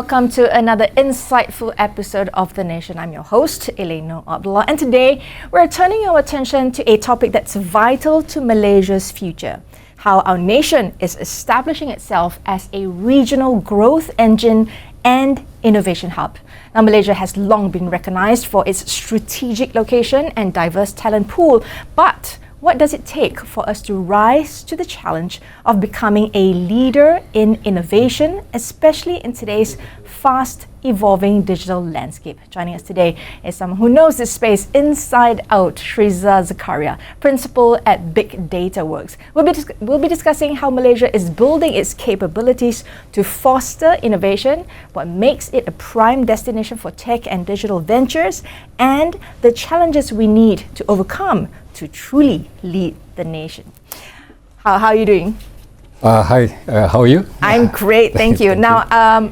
welcome to another insightful episode of The Nation. I'm your host, ELANE, and today we're turning our attention to a topic that's vital to Malaysia's future: how our nation is establishing itself as a regional growth engine and innovation hub. Now, Malaysia has long been recognized for its strategic location and diverse talent pool, but what does it take for us to rise to the challenge of becoming a leader in innovation, especially in today's fast evolving digital landscape? Joining us today is someone who knows this space inside out, SHERIZA ZAKARIA, principal at Big Dataworks. We'll be discussing how Malaysia is building its capabilities to foster innovation, what makes it a prime destination for tech and digital ventures, and the challenges we need to overcome to truly lead the nation. How are you doing? Hi, how are you? I'm great, thank you. Now,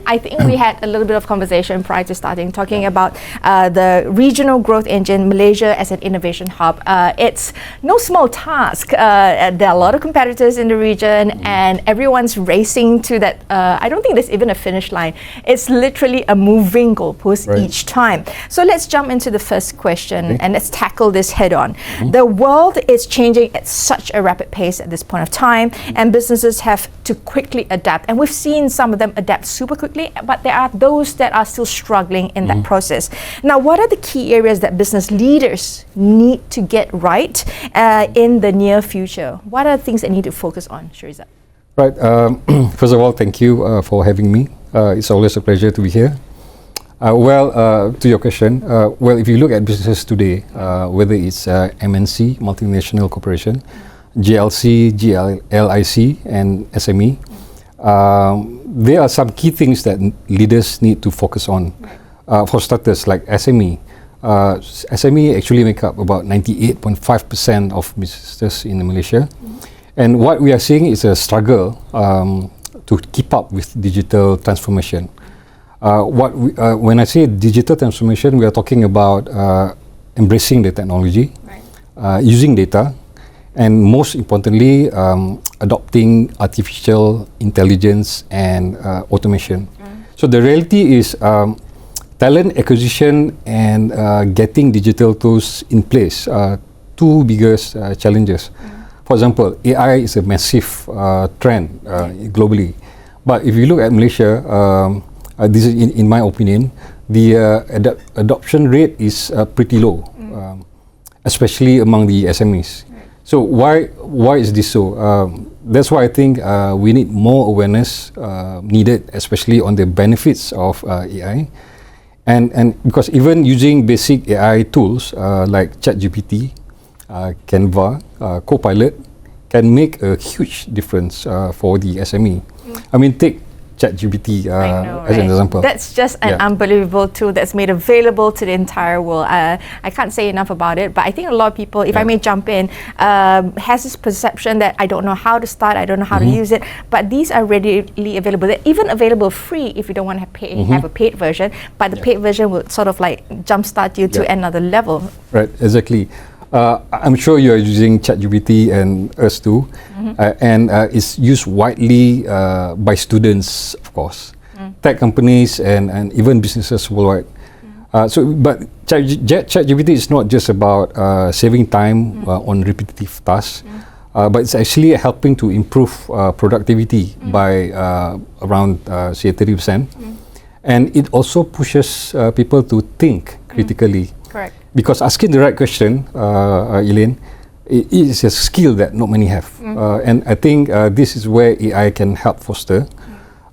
I think we had a little bit of conversation prior to starting, talking about the regional growth engine, Malaysia as an innovation hub. It's no small task. There are a lot of competitors in the region, and everyone's racing to that. I don't think there's even a finish line. It's literally a moving goalpost each time. So let's jump into the first question, and let's tackle this head on. The world is changing at such a rapid pace at this point of time, and businesses have to quickly adapt, and we've seen some of them adapt super quickly, but there are those that are still struggling in that process. Now, what are the key areas that business leaders need to get right in the near future? What are the things they need to focus on, SHERIZA? Right, first of all, thank you for having me. It's always a pleasure to be here. To your question, if you look at businesses today, whether it's MNC, multinational corporation, GLC, GLIC, and SME, there are some key things that leaders need to focus on. For starters, like SME. SME actually make up about 98.5% of businesses in Malaysia. And what we are seeing is a struggle to keep up with digital transformation. When I say digital transformation, we are talking about embracing the technology, using data, and most importantly, adopting artificial intelligence and automation. So the reality is talent acquisition and getting digital tools in place are two biggest challenges. For example, AI is a massive trend globally. But if you look at Malaysia, this is in my opinion, the adoption rate is pretty low, especially among the SMEs. So why is this so? That's why I think we need more awareness needed, especially on the benefits of AI, and because even using basic AI tools like ChatGPT, Canva, Copilot can make a huge difference for the SME. I mean, take ChatGPT as an example. That's just an unbelievable tool that's made available to the entire world. I can't say enough about it, but I think a lot of people, if I may jump in, has this perception that I don't know how to start, I don't know how to use it, but these are readily available. They're even available free if you don't want to have a paid version, but the paid version will sort of like jumpstart you to another level. Right, exactly. I'm sure you're using ChatGPT and us too, and it's used widely by students, of course, tech companies and even businesses worldwide. But ChatGPT is not just about saving time on repetitive tasks, but it's actually helping to improve productivity by around, say, 30%. And it also pushes people to think critically. Correct. Because asking the right question, ELANE, it is a skill that not many have. And I think this is where AI can help foster,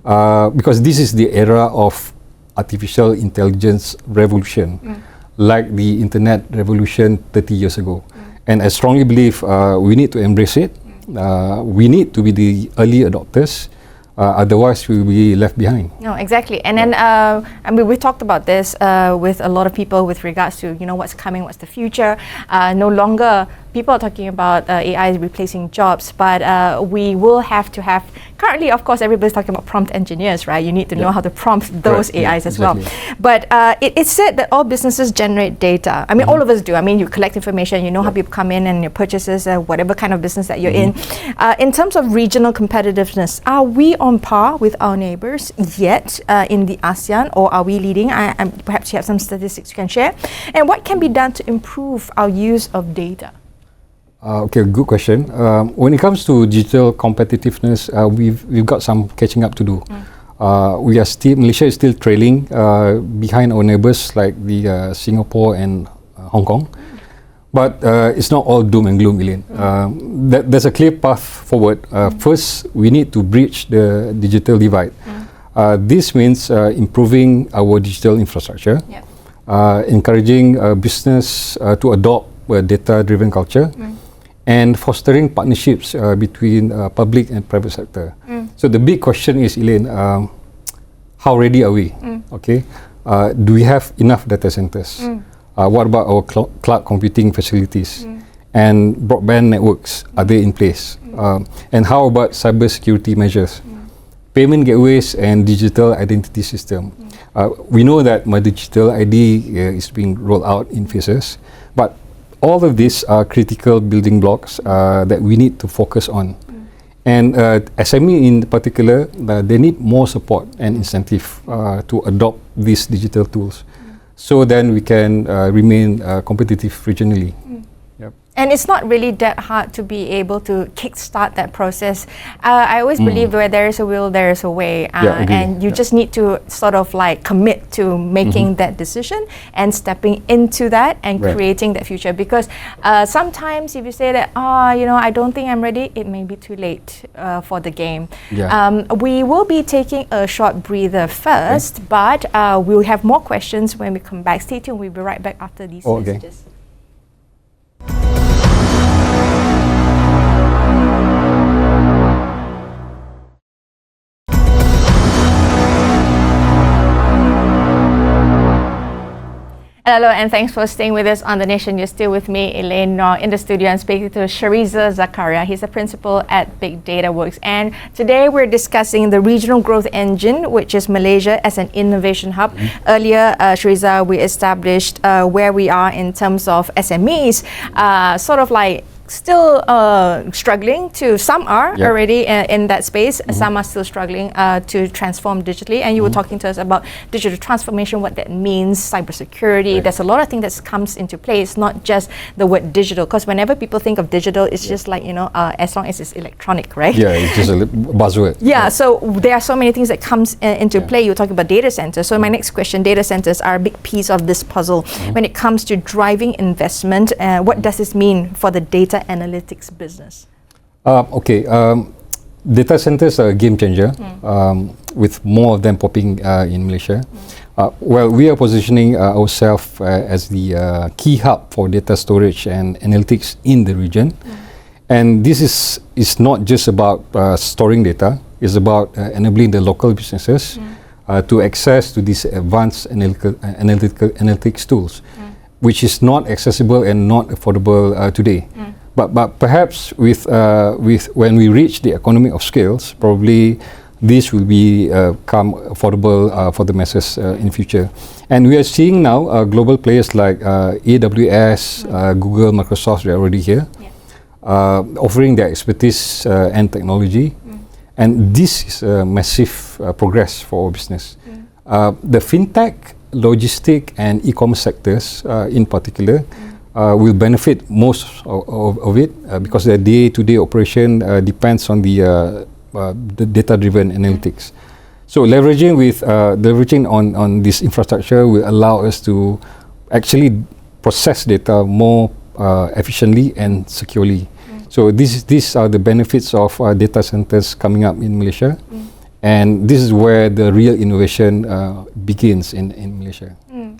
because this is the era of artificial intelligence revolution, like the internet revolution 30 years ago. And I strongly believe we need to embrace it. We need to be the early adopters. Otherwise, we will be left behind. No, exactly. And then, I mean, we talked about this with a lot of people with regards to, what's coming, what's the future. No longer people are talking about AI replacing jobs, but we will have to have, currently, of course, everybody's talking about prompt engineers, right? You need to know how to prompt those AIs as well. But it's said that all businesses generate data. I mean, all of us do. I mean, you collect information, you know how people come in and your purchases, whatever kind of business that you're in. In terms of regional competitiveness, are we on par with our neighbors yet in the ASEAN, or are we leading? Perhaps you have some statistics you can share. And what can be done to improve our use of data? Okay, good question. When it comes to digital competitiveness, we've got some catching up to do. Malaysia is still trailing behind our neighbors like the Singapore and Hong Kong. But it's not all doom and gloom, Elaine. There's a clear path forward. First, we need to bridge the digital divide. This means improving our digital infrastructure, encouraging business to adopt a data-driven culture, and fostering partnerships between public and private sector. So the big question is, Elaine, how ready are we? Okay, do we have enough data centers? What about our cloud computing facilities and broadband networks? Are they in place? And how about cybersecurity measures, payment gateways, and digital identity system? We know that my digital ID is being rolled out in phases, but all of these are critical building blocks that we need to focus on. And SME in particular, they need more support and incentive to adopt these digital tools. So then we can remain competitive regionally. And it's not really that hard to be able to kickstart that process. I always believe where there is a will, there is a way. And you just need to sort of like commit to making that decision and stepping into that and creating that future. Because sometimes if you say that, I don't think I'm ready, it may be too late for the game. We will be taking a short breather first, but we'll have more questions when we come back. Stay tuned, we'll be right back after these messages. Hello, and thanks for staying with us on The Nation. You're still with me, ELANE, in the studio. I'm speaking to SHERIZA ZAKARIA. He's a principal at Big Dataworks. And today we're discussing the regional growth engine, which is Malaysia as an innovation hub. Earlier, SHERIZA, we established where we are in terms of SMEs, sort of like still struggling to, some are already in that space, some are still struggling to transform digitally. And you were talking to us about digital transformation, what that means, cybersecurity. There's a lot of things that comes into play. It's not just the word digital, because whenever people think of digital, it's just like, as long as it's electronic, right? Yeah, it's just a buzzword. So there are so many things that comes into play. You're talking about data centers. So my next question, data centers are a big piece of this puzzle. When it comes to driving investment, what does this mean for the data analytics business? Data centers are a game changer, with more of them popping in Malaysia. We are positioning ourselves as the key hub for data storage and analytics in the region. And this is not just about storing data, it's about enabling the local businesses to access to these advanced analytics tools, which is not accessible and not affordable today. But perhaps with when we reach the economy of scales, probably this will become affordable for the masses in future. And we are seeing now global players like AWS, Google, Microsoft, they are already here, offering their expertise and technology. And this is a massive progress for our business. The fintech, logistic, and e-commerce sectors in particular will benefit most of it because their day-to-day operation depends on the data-driven analytics. So leveraging on this infrastructure will allow us to actually process data more efficiently and securely. So these are the benefits of data centers coming up in Malaysia, and this is where the real innovation begins in Malaysia.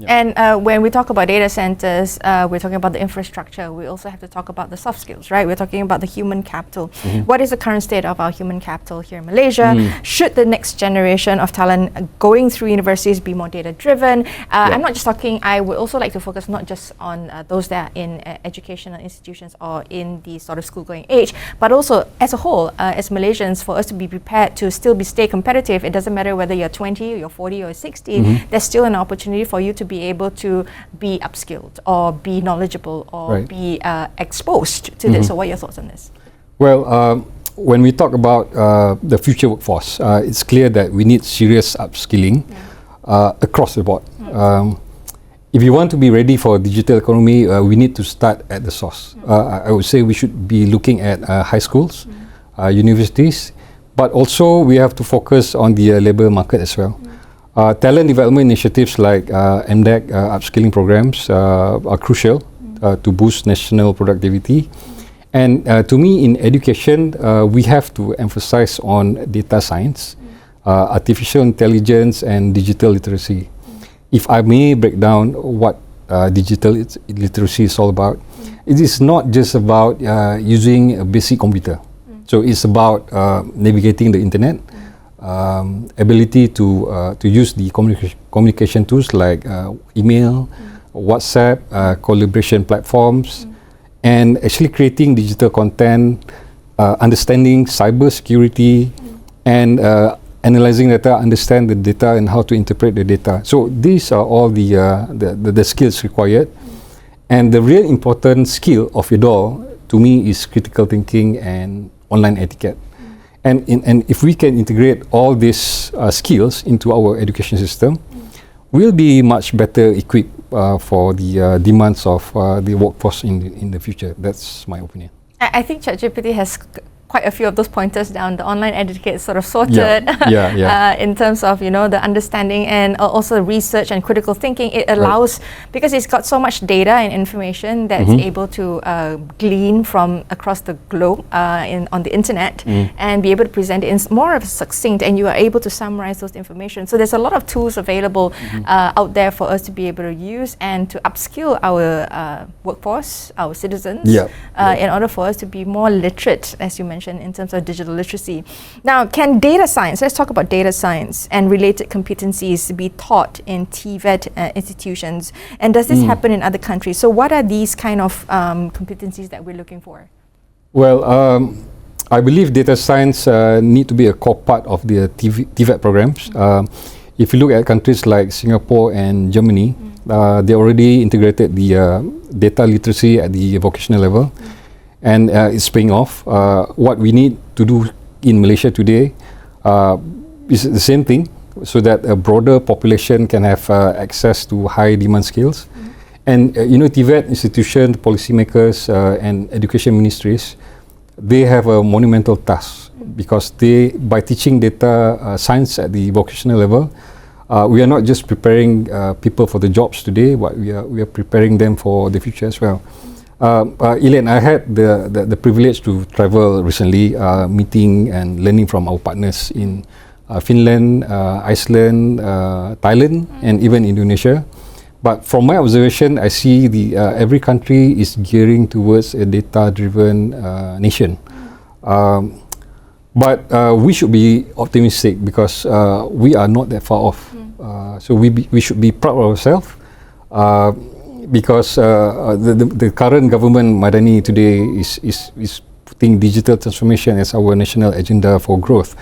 And when we talk about data centers, we're talking about the infrastructure. We also have to talk about the soft skills, right? We're talking about the human capital. What is the current state of our human capital here in Malaysia? Should the next generation of talent going through universities be more data driven? I'm not just talking, I would also like to focus not just on those that are in educational institutions or in the sort of school going age, but also as a whole, as Malaysians, for us to be prepared to still stay competitive. It doesn't matter whether you're 20 or you're 40 or 60, there's still an opportunity for you to be able to be upskilled or be knowledgeable or be exposed to this. So what are your thoughts on this? Well, when we talk about the future workforce, it's clear that we need serious upskilling across the board. If you want to be ready for digital economy, we need to start at the source. I would say we should be looking at high schools, universities, but also we have to focus on the labour market as well. Talent development initiatives like MDEC upskilling programs are crucial to boost national productivity. And to me, in education, we have to emphasize on data science, artificial intelligence, and digital literacy. If I may break down what digital literacy is all about, it is not just about using a basic computer. So it's about navigating the internet, ability to use the communication tools like email, WhatsApp, collaboration platforms, and actually creating digital content, understanding cyber security, and analyzing data, understand the data and how to interpret the data. So these are all the skills required. And the real important skill of it all, to me, is critical thinking and online etiquette. And if we can integrate all these skills into our education system, we'll be much better equipped for the demands of the workforce in the future. That's my opinion. I think ChatGPT has quite a few of those pointers down. The online etiquette is sort of sorted in terms of, you know, the understanding and also research and critical thinking. It allows, because it's got so much data and information that's able to glean from across the globe on the internet and be able to present it in more of a succinct, and you are able to summarize those information. So there's a lot of tools available out there for us to be able to use and to upskill our workforce, our citizens, in order for us to be more literate, as you mentioned, in terms of digital literacy. Now, can data science, let's talk about data science and related competencies, be taught in TVET institutions? And does this happen in other countries? So what are these kind of competencies that we're looking for? Well, I believe data science need to be a core part of the TVET programs. If you look at countries like Singapore and Germany, they already integrated the data literacy at the vocational level. And it's paying off. What we need to do in Malaysia today is the same thing, so that a broader population can have access to high demand skills. And you know, TVET institutions, policymakers, and education ministries, they have a monumental task, because they, by teaching data science at the vocational level, we are not just preparing people for the jobs today, but we are preparing them for the future as well. ELANE, I had the privilege to travel recently, meeting and learning from our partners in Finland, Iceland, Thailand, and even Indonesia. But from my observation, I see every country is gearing towards a data-driven nation. But we should be optimistic, because we are not that far off. So we should be proud of ourselves. Because the current government, Madani, today is putting digital transformation as our national agenda for growth.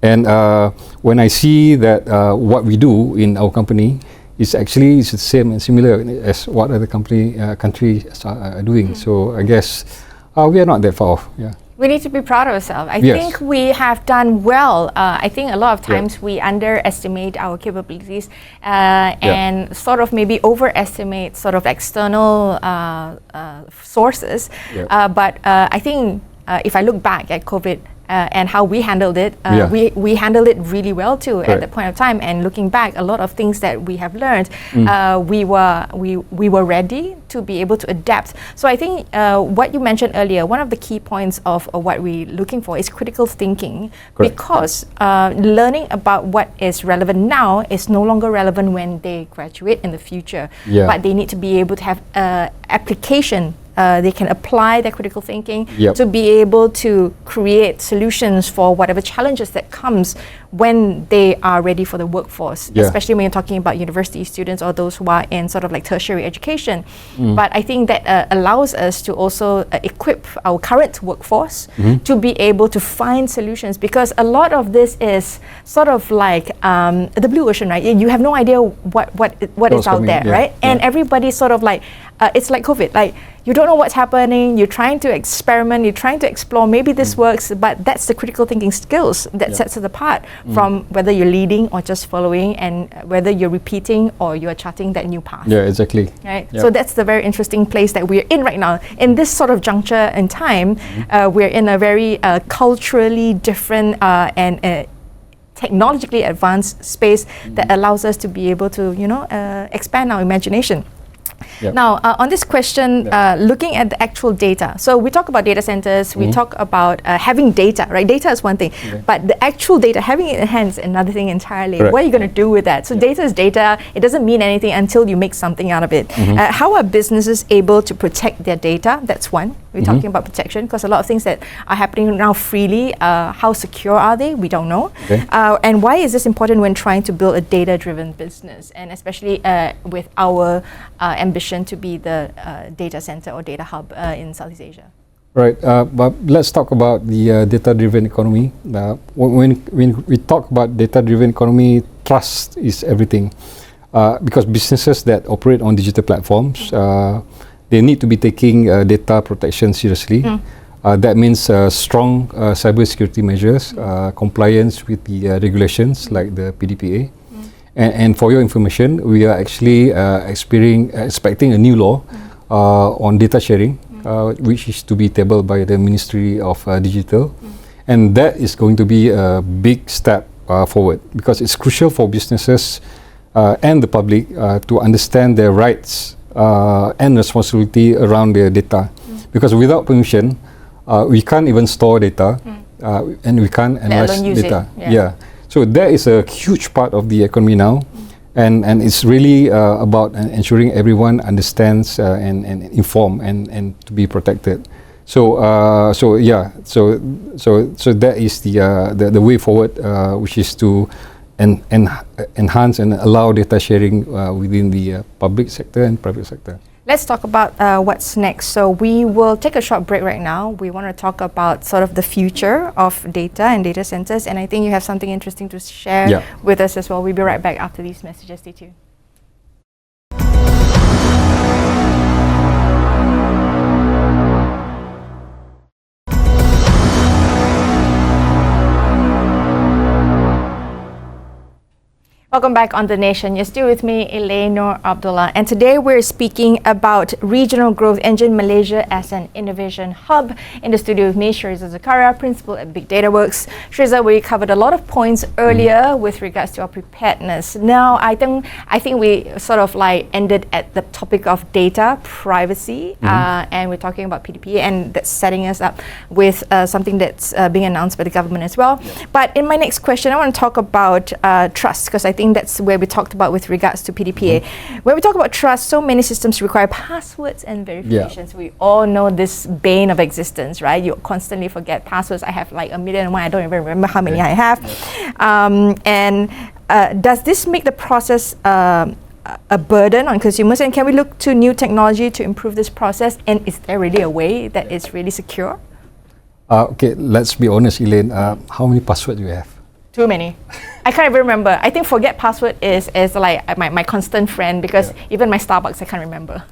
And when I see that what we do in our company is actually the same and similar as what other countries are doing. So I guess we are not that far off. Yeah. We need to be proud of ourselves. I think we have done well. I think a lot of times we underestimate our capabilities and sort of maybe overestimate sort of external sources. But I think if I look back at COVID, and how we handled it. We handled it really well too at that point of time. And looking back, a lot of things that we have learned, we were ready to be able to adapt. So I think what you mentioned earlier, one of the key points of what we're looking for is critical thinking, because learning about what is relevant now is no longer relevant when they graduate in the future. But they need to be able to have application. They can apply their critical thinking to be able to create solutions for whatever challenges that comes when they are ready for the workforce, especially when you're talking about university students or those who are in sort of like tertiary education. But I think that allows us to also equip our current workforce to be able to find solutions, because a lot of this is sort of like the blue ocean, right? You have no idea what is out there, right? And everybody's sort of like, it's like COVID, like you don't know what's happening, you're trying to experiment, you're trying to explore, maybe this works, but that's the critical thinking skills that sets it apart from whether you're leading or just following, and whether you're repeating or you're charting that new path. Yeah, exactly. Right. So that's the very interesting place that we're in right now. In this sort of juncture in time, we're in a very culturally different and technologically advanced space that allows us to be able to, expand our imagination. Now, on this question, looking at the actual data. So we talk about data centers, we talk about having data, right? Data is one thing, but the actual data, having it in hands, another thing entirely. What are you going to do with that? So data is data. It doesn't mean anything until you make something out of it. How are businesses able to protect their data? That's one. We're talking about protection, because a lot of things that are happening now freely, how secure are they? We don't know. And why is this important when trying to build a data-driven business, and especially with our ambition to be the data center or data hub in Southeast Asia? Right, but let's talk about the data-driven economy. When we talk about data-driven economy, trust is everything, because businesses that operate on digital platforms, they need to be taking data protection seriously. That means strong cybersecurity measures, compliance with the regulations like the PDPA. And for your information, we are actually expecting a new law on data sharing, which is to be tabled by the Ministry of Digital. And that is going to be a big step forward, because it's crucial for businesses and the public to understand their rights and responsibility around their data. Because without permission, we can't even store data and we can't analyze data. So that is a huge part of the economy now, and it's really about ensuring everyone understands and informed and to be protected. So that is the way forward, which is to enhance and allow data sharing within the public sector and private sector. Let's talk about what's next. So we will take a short break right now. We want to talk about sort of the future of data and data centers, and I think you have something interesting to share with us as well. We'll be right back after these messages. Stay tuned. Welcome back on The Nation. You're still with me, ELANE, NOOR, Abdullah. And today we're speaking about regional growth engine Malaysia as an innovation hub. In the studio with me, SHERIZA ZAKARIA, principal at Big Dataworks. SHERIZA, we covered a lot of points earlier with regards to our preparedness. Now, I think we sort of like ended at the topic of data privacy, and we're talking about PDPA, and that's setting us up with something that's being announced by the government as well. But in my next question, I want to talk about trust, because I think that's where we talked about with regards to PDPA. When we talk about trust, so many systems require passwords and verifications. We all know this bane of existence, right? You constantly forget passwords. I have like 1,000,001. I don't even remember how many I have. Does this make the process a burden on consumers? And can we look to new technology to improve this process? And is there really a way that is really secure? Okay, let's be honest, ELANE. How many passwords do you have? Too many. I can't even remember. I think forget password is like my constant friend, because even my Starbucks I can't remember.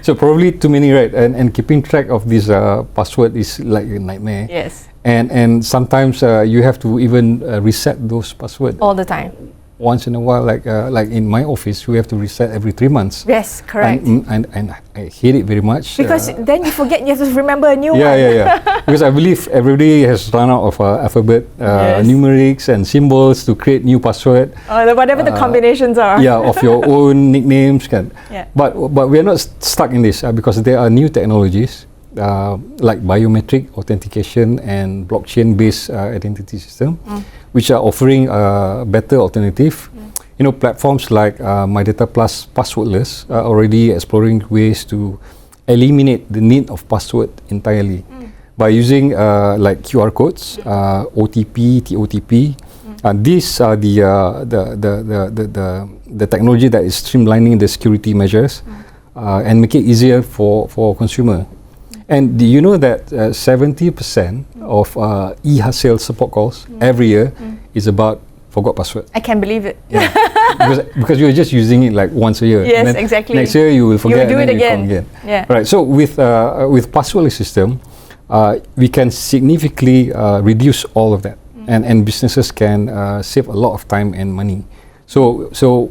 So probably too many, right? And keeping track of this password is like a nightmare. Yes. And sometimes you have to even reset those passwords all the time. once in a while, like in my office, we have to reset every 3 months. Yes, correct. And I hate it very much. Because then you forget, you have to remember a new one. Yeah. Because I believe everybody has run out of alphabet, numerics and symbols to create new password. Whatever the combinations are. Yeah, of your own nicknames. Yeah. But we are not stuck in this because there are new technologies like biometric authentication and blockchain-based identity system, which are offering a better alternative. You know, platforms like My Data Plus Passwordless are already exploring ways to eliminate the need of password entirely by using like QR codes, OTP, TOTP. These are the technology that is streamlining the security measures and make it easier for consumer. And do you know that 70% of e-hustle support calls every year is about forgot password? I can't believe it. Yeah. because you're just using it like once a year. Yes, exactly. Next year you will forget. You will do it and then again. Yeah. Right. So with passwordless system, we can significantly reduce all of that, and businesses can save a lot of time and money. So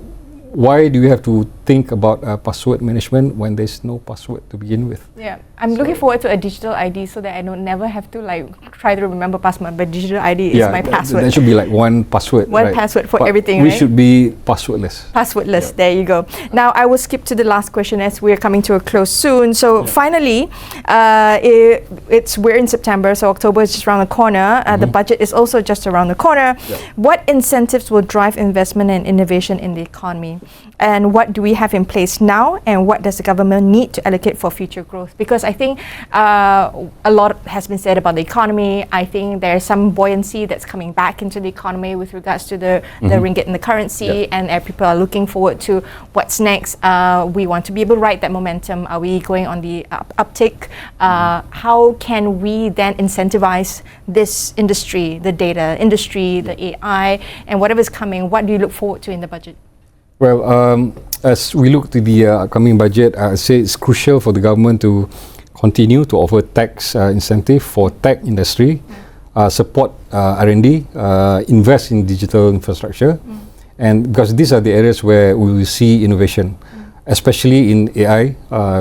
why do you have to think about password management when there's no password to begin with? Yeah, I'm looking forward to a digital ID so that I don't never have to like try to remember password. But digital ID is my password. That should be like one password. One password for everything. We should be passwordless. Passwordless. There you go. Now I will skip to the last question as we're coming to a close soon. So finally, we're in September, so October is just around the corner. The budget is also just around the corner. What incentives will drive investment and innovation in the economy? And what do we have in place now, and what does the government need to allocate for future growth? Because I think a lot has been said about the economy. I think there's some buoyancy that's coming back into the economy with regards to the ringgit and the currency, and people are looking forward to what's next. We want to be able to ride that momentum. Are we going on the uptick? How can we then incentivize this industry, the data industry, the AI, and whatever is coming? What do you look forward to in the budget? Well, as we look to the upcoming budget, I say it's crucial for the government to continue to offer tax incentive for tech industry, support R&D, invest in digital infrastructure, and because these are the areas where we will see innovation, especially in AI,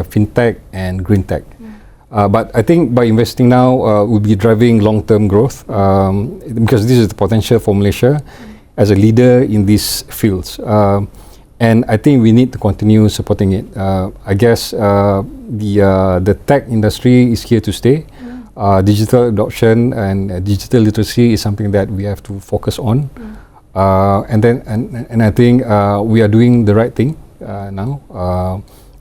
fintech, and green tech. But I think by investing now, we'll be driving long-term growth because this is the potential for Malaysia as a leader in these fields. And I think we need to continue supporting it. I guess the tech industry is here to stay. Digital adoption and digital literacy is something that we have to focus on. And I think we are doing the right thing now.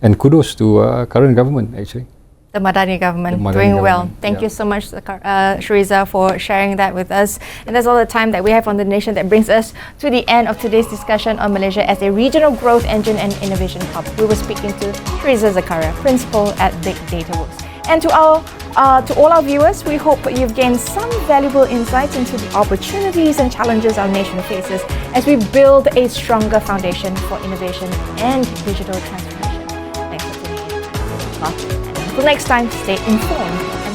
And kudos to current government actually. The Madani government doing well. Thank you so much, SHERIZA, for sharing that with us. And that's all the time that we have on The Nation. That brings us to the end of today's discussion on Malaysia as a regional growth engine and innovation hub. We were speaking to SHERIZA ZAKARIA, Principal at Big Dataworks. And to all our viewers, we hope you've gained some valuable insights into the opportunities and challenges our nation faces as we build a stronger foundation for innovation and digital transformation. Thanks for tuning in. Until next time, stay informed and